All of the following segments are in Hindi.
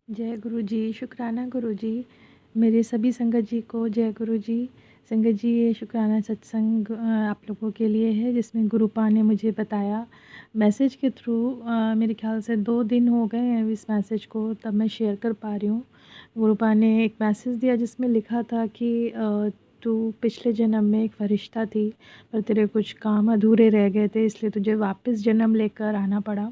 जय गुरु जी, शुक्राना गुरु जी। मेरे सभी संगत जी को जय गुरु जी। संगत जी, ये शुक्राना सत्संग आप लोगों के लिए है, जिसमें गुरुपा ने मुझे बताया मैसेज के थ्रू। मेरे ख्याल से 2 दिन हो गए हैं इस मैसेज को, तब मैं शेयर कर पा रही हूँ। गुरुपा ने एक मैसेज दिया जिसमें लिखा था कि तू पिछले जन्म में एक फरिश्ता थी, पर तेरे कुछ काम अधूरे रह गए थे, इसलिए तुझे वापस जन्म लेकर आना पड़ा।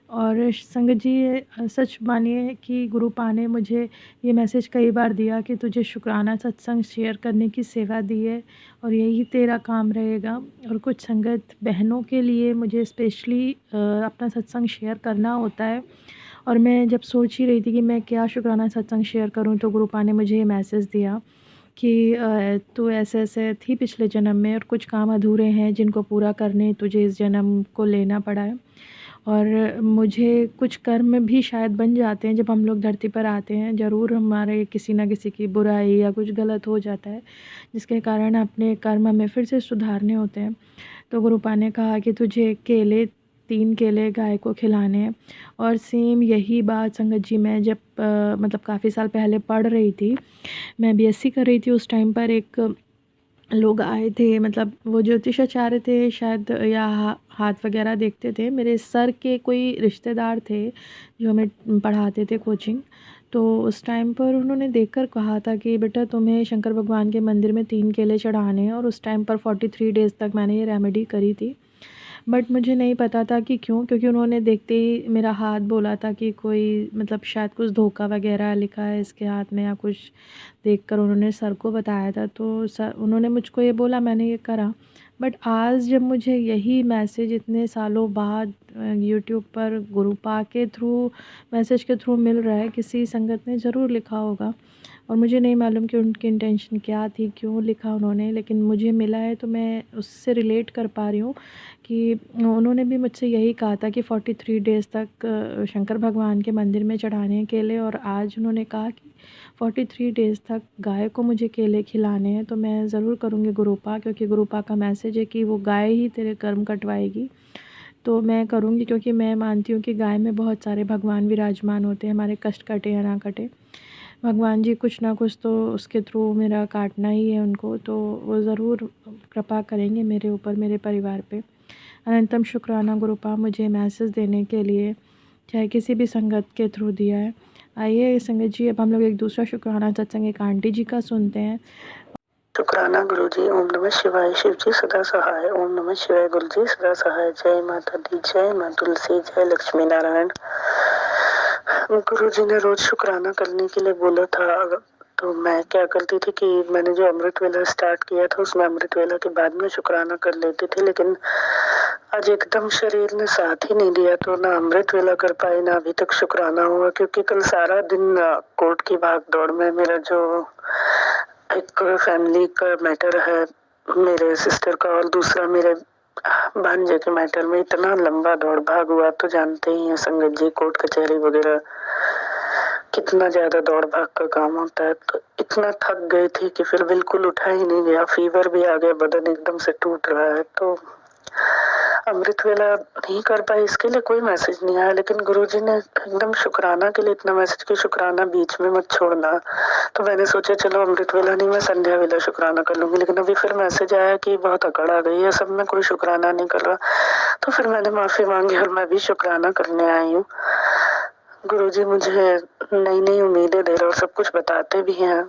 और संगत जी, सच मानिए कि गुरुपा ने मुझे ये मैसेज कई बार दिया कि तुझे शुक्राना सत्संग शेयर करने की सेवा दी है और यही तेरा काम रहेगा। और कुछ संगत बहनों के लिए मुझे स्पेशली अपना सत्संग शेयर करना होता है। और मैं जब सोच ही रही थी कि मैं क्या शुक्राना सत्संग शेयर करूं, तो गुरुपा ने मुझे ये मैसेज दिया कि तू ऐसे-ऐसे थी पिछले जन्म में और कुछ काम अधूरे हैं जिनको पूरा करने तुझे इस जन्म को लेना पड़ा है। और मुझे कुछ कर्म भी शायद बन जाते हैं जब हम लोग धरती पर आते हैं। ज़रूर हमारे किसी न किसी की बुराई या कुछ गलत हो जाता है, जिसके कारण अपने कर्म हमें फिर से सुधारने होते हैं। तो गुरुपा ने कहा कि तुझे केले 3 केले गाय को खिलाने हैं। और सेम यही बात संगत जी, मैं जब मतलब काफ़ी साल पहले पढ़ रही थी, मैं बीएससी कर रही थी उस टाइम पर, एक लोग आए थे, मतलब वो ज्योतिषाचार्य थे शायद, या हाथ वगैरह देखते थे। मेरे सर के कोई रिश्तेदार थे जो हमें पढ़ाते थे कोचिंग। तो उस टाइम पर उन्होंने देखकर कहा था कि बेटा तुम्हें शंकर भगवान के मंदिर में 3 केले चढ़ाने हैं। और उस टाइम पर 43 डेज़ तक मैंने ये रेमेडी करी थी। बट मुझे नहीं पता था कि क्यों, क्योंकि उन्होंने देखते ही मेरा हाथ बोला था कि कोई मतलब शायद कुछ धोखा वगैरह लिखा है इसके हाथ में या कुछ, देखकर उन्होंने सर को बताया था। तो सर उन्होंने मुझको ये बोला, मैंने ये करा। बट आज जब मुझे यही मैसेज इतने सालों बाद यूट्यूब पर गुरुपा के थ्रू, मैसेज के थ्रू मिल रहा है, किसी संगत ने ज़रूर लिखा होगा और मुझे नहीं मालूम कि उनकी इंटेंशन क्या थी, क्यों लिखा उन्होंने, लेकिन मुझे मिला है तो मैं उससे रिलेट कर पा रही हूँ कि उन्होंने भी मुझसे यही कहा था कि 43 डेज़ तक शंकर भगवान के मंदिर में चढ़ाने हैं केले। और आज उन्होंने कहा कि 43 डेज़ तक गाय को मुझे केले खिलाने हैं। तो मैं ज़रूर करूँगी गुरुपा, क्योंकि गुरुपा का मैसेज है कि वो गाय ही तेरे कर्म कटवाएगी। तो मैं करूँगी, क्योंकि मैं मानती हूँ कि गाय में बहुत सारे भगवान विराजमान होते हैं, हमारे कष्ट कटे या ना कटे, भगवान जी कुछ ना कुछ तो उसके थ्रू मेरा काटना ही है उनको, तो वो ज़रूर कृपा करेंगे मेरे ऊपर, मेरे परिवार पे। अनंतम शुक्राना गुरुपा, मुझे मैसेज देने के लिए, चाहे किसी भी संगत के थ्रू दिया है। आइए संगत जी, अब हम लोग एक दूसरा शुक्राना सत्संग एक आंटी जी का सुनते हैं। शुक्राना गुरु जी। ओम नमः शिवाय। शिव जी सदा सहाय। ओम नमः शिवाय। गुरु जी सदा सहाय। जय माता दी, जय माँ तुलसी, जय लक्ष्मी नारायण। गुरु जी ने रोज शुक्राना करने के लिए बोला था, तो मैं क्या करती थी कि मैंने जो अमृत वेला स्टार्ट किया था उसमें अमृत वेला के बाद में शुक्राना कर लेती थी, लेकिन आज एकदम शरीर ने साथ ही नहीं दिया, तो ना अमृत वेला कर पाई ना अभी तक शुक्राना हुआ, क्योंकि कल सारा दिन कोर्ट की भाग दौड़ में मेरा जो एक फैमिली का मैटर है मेरे सिस्टर का, और दूसरा मेरे भांजे के मैटर में इतना लंबा दौड़ भाग हुआ। तो जानते ही हैं संगत जी, कोर्ट कचहरी वगैरह कितना ज्यादा दौड़ भाग का काम होता है। तो इतना थक गई थी कि फिर बिल्कुल उठा ही नहीं गया, फीवर भी आ गया, बदन एकदम से टूट रहा है। तो अमृत वेला नहीं कर पाई, इसके लिए कोई मैसेज नहीं आया, लेकिन गुरुजी ने एकदम शुक्राना के लिए इतना मैसेज कि शुक्राना बीच में मत छोड़ना। तो मैंने सोचा चलो अमृत वेला नहीं, मैं संध्या वेला शुक्राना कर लूंगी, लेकिन अभी फिर मैसेज आया कि बहुत अकड़ आ गई है, सब में कोई शुक्राना नहीं कर रहा। तो फिर मैंने माफी मांगी और मैं भी शुक्राना करने आई हूँ। गुरुजी मुझे नई नई उम्मीदें दे रहे और सब कुछ बताते भी हैं,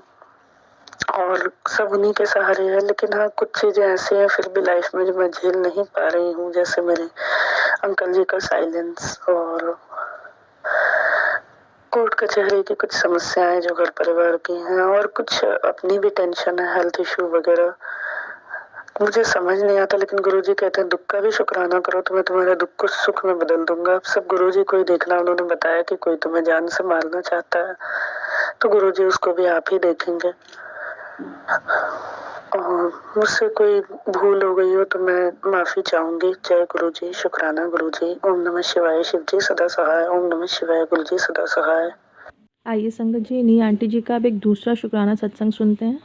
और सब उन्हीं के सहारे है। लेकिन हाँ, कुछ चीजें ऐसी हैं फिर भी लाइफ में जो मैं झेल नहीं पा रही हूँ, जैसे मेरे अंकल जी का साइलेंस, और कोर्ट कचहरी की कुछ समस्याएं जो घर परिवार की हैं, और कुछ अपनी भी टेंशन है, हेल्थ इशू वगैरह। मुझे समझ नहीं आता, लेकिन गुरुजी कहते हैं दुख का भी शुक्राना करो तो मैं तुम्हारे दुख को सुख में बदल दूंगा। अब सब गुरुजी को ही देखना। उन्होंने बताया कि कोई तुम्हें जान से मारना चाहता है, तो गुरुजी उसको भी आप ही देखेंगे। और मुझसे कोई भूल हो गई हो तो मैं माफी चाहूंगी। जय गुरु जी। शुक्राना गुरु जी। ओम नमः शिवाय। शिव जी सदा सहाय। ओम नमः शिवाय। गुरु जी सदा सहाय। आइए संगत जी, इन्हीं आंटी जी का अब एक दूसरा शुक्राना सत्संग सुनते हैं।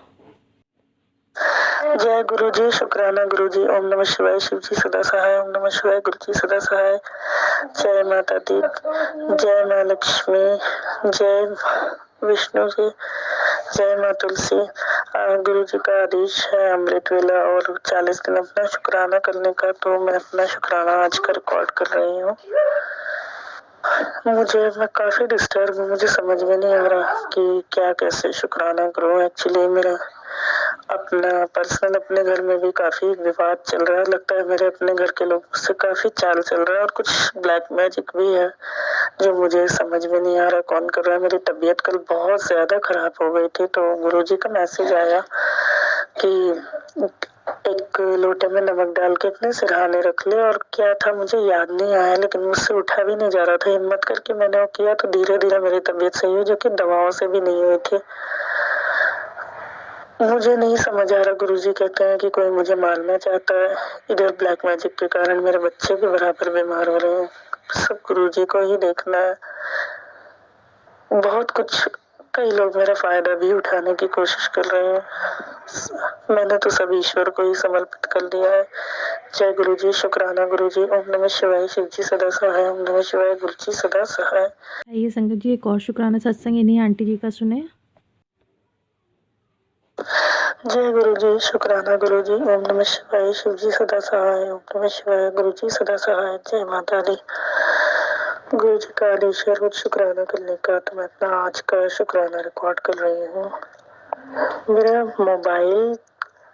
जय गुरु जी, शुक्राना गुरु जी। ओम नमः शिवाय, शिव जी सदा सहाय। ओम नमः शिवाय, गुरु जी सदा सहाय। जय माता दी, जय माँ लक्ष्मी, जय विष्णु जी, जय माँ तुलसी। गुरु जी का आदेश है अमृत वेला और 40 दिन अपना शुक्राना करने का, तो मैं अपना शुक्राना आज का रिकॉर्ड कर रही हूँ। मैं काफ़ी डिस्टर्ब हूँ, मुझे समझ में नहीं आ रहा कि क्या कैसे शुक्राना करूँ। एक्चुअली मेरा अपना पर्सनल अपने घर में भी काफ़ी विवाद चल रहा है। लगता है मेरे अपने घर के लोगों से काफ़ी चाल चल रहा है और कुछ ब्लैक मैजिक भी है जो मुझे समझ में नहीं आ रहा कौन कर रहा है। मेरी तबीयत कल बहुत ज़्यादा ख़राब हो गई थी, तो गुरुजी का मैसेज आया कि एक लोटे में नमक डाल के अपने सिरहाने रख ले, और क्या था मुझे याद नहीं आया, लेकिन मुझसे उठा भी नहीं जा रहा था। हिम्मत करके मैंने वो किया, तो धीरे धीरे मेरी तबीयत सही हुई, जो कि दवाओं से भी नहीं हुई थी। मुझे नहीं समझ आ रहा, गुरुजी कहते हैं कि कोई मुझे मारना चाहता है। इधर ब्लैक मैजिक के कारण मेरे बच्चे भी बराबर बीमार हो रहे हैं। सब गुरुजी को ही देखना है। बहुत कुछ, कई लोग मेरा फायदा भी उठाने की कोशिश कर रहे हैं। मैंने तो सब ईश्वर को ही समर्पित कर दिया है। जय गुरु जी, शुक्राना गुरु जी। ओम नमः शिवाय, शिव जी सदा सहाय। ओम नमः शिवाय, गुरु जी सदा सहाय। आइए संगत जी, एक और शुक्राना सत्संग इन्हीं आंटी जी का सुने। जय गुरु जी, शुक्राना गुरु जी। ओम नमः शिवाय, शिव जी सदा सहाय। ओम नमः शिवाय, गुरु जी सदा सहाय। जय माता दी। गुरु जी का आदेश है रोज शुक्राना करने का, तो मैं अपना आज का शुक्राना रिकॉर्ड कर रही हूँ। मेरा मोबाइल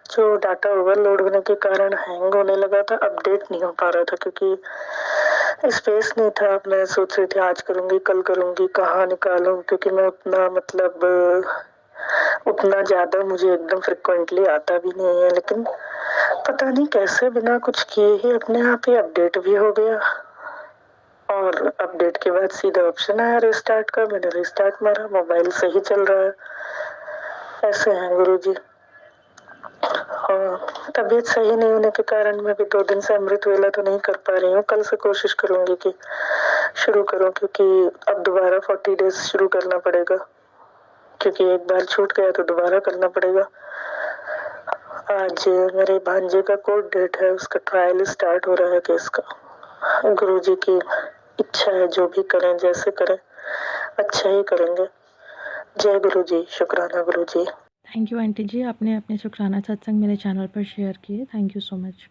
जो डाटा ओवरलोड होने के कारण हैंग होने लगा था, अपडेट नहीं हो पा रहा था क्योंकि स्पेस नहीं था। मैं सोच रही थी आज करूँगी कल करूँगी, कहाँ निकालूँ, क्योंकि मैं उतना ज़्यादा मुझे एकदम फ्रिक्वेंटली आता भी नहीं है। लेकिन पता नहीं कैसे बिना कुछ किए ही अपने आप ही अपडेट भी हो गया, और अपडेट के बाद सीधा ऑप्शन आया रिस्टार्ट का। मैंने रिस्टार्ट मारा, मोबाइल सही चल रहा है। ऐसे हैं गुरुजी। और तबीयत सही नहीं होने के कारण मैं भी 2 दिन से अमृत वेला तो नहीं कर पा रही हूँ। कल से कोशिश करूँगी कि शुरू करूँ, क्योंकि अब दोबारा 40 डेज शुरू करना पड़ेगा, क्योंकि एक बार छूट गया तो दोबारा करना पड़ेगा। आज मेरे भांजे का कोर्ट डेट है, उसका ट्रायल स्टार्ट हो रहा है केस का। गुरुजी की इच्छा है, जो भी करें जैसे करें अच्छा ही करेंगे। जय गुरु जी, शुक्राना गुरु जी। थैंक यू आंटी जी, आपने अपने शुक्राना सत्संग मेरे चैनल पर शेयर किए। Thank you so much.